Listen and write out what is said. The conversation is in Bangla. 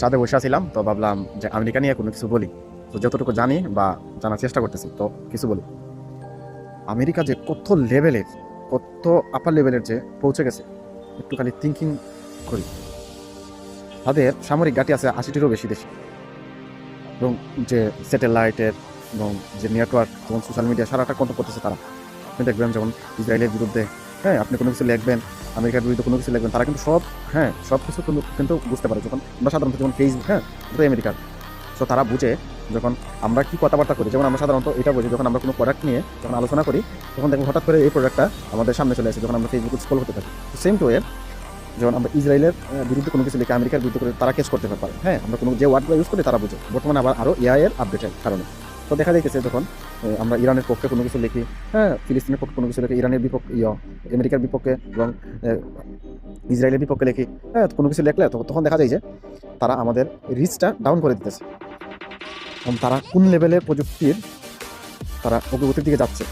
ছাদে বসে আছিলাম, তো ভাবলাম যে আমেরিকা নিয়ে কোনো কিছু বলি। তো যতটুকু জানি বা জানার চেষ্টা করতেছি, তো কিছু বলি। আমেরিকা যে কত লেভেলের, কত আপার লেভেলের যে পৌঁছে গেছে, একটু খালি থিঙ্কিং করি। তাদের সামরিক ঘাঁটি আছে 80টিরও বেশি দেশে, এবং যে স্যাটেলাইটের এবং যে নেটওয়ার্ক, যেমন সোশ্যাল মিডিয়া সারাটা কন্ট্রোল করতেছে তারা। আপনি দেখবেন যেমন ইসরায়েলের বিরুদ্ধে, হ্যাঁ, আপনি কোনো কিছু লিখবেন, আমেরিকার বিরুদ্ধে কোনো কিছু লিখবেন, তারা কিন্তু সব কিছু কিন্তু বুঝতে পারে। যখন আমরা সাধারণত যেমন ফেসবুক, এটা আমেরিকার, সো তারা বুঝে যখন আমরা কি কথাবার্তা করি। যেমন আমরা সাধারণত এটা বুঝি যখন আমরা কোনো প্রোডাক্ট নিয়ে যখন আলোচনা করি, তখন দেখবো হঠাৎ করে এই প্রোডাক্টটা আমাদের সামনে চলে আসে যখন আমরা ফেসবুকে স্ক্রল করতে থাকি। সেম টু ওয়ে, যেমন আমরা ইসরায়েলের বিরুদ্ধে কোনো কিছু লিখে আমেরিকার বিরুদ্ধে করে তারা কেস করতে পারে। হ্যাঁ, আমরা কোনো যে ওয়ার্ডগুলো ইউজ করি তারা বুঝে। বর্তমানে আবার আরও এআই এর আপডেটের কারণে তো দেখা যাইতেছে যখন আমরা ইরানের পক্ষে কোনো কিছু লিখি, হ্যাঁ, ফিলিস্তিনের পক্ষে কোনো কিছু লিখি, ইরানের বিপক্ষে আমেরিকার বিপক্ষে এবং ইসরায়েলের বিপক্ষে লিখি, হ্যাঁ, কোনো কিছু লিখলে তখন দেখা যায় যে তারা আমাদের রিচটা ডাউন করে দিতেছে। এবং তারা কোন লেভেলের প্রযুক্তির তারা অগ্রগতির দিকে যাচ্ছে।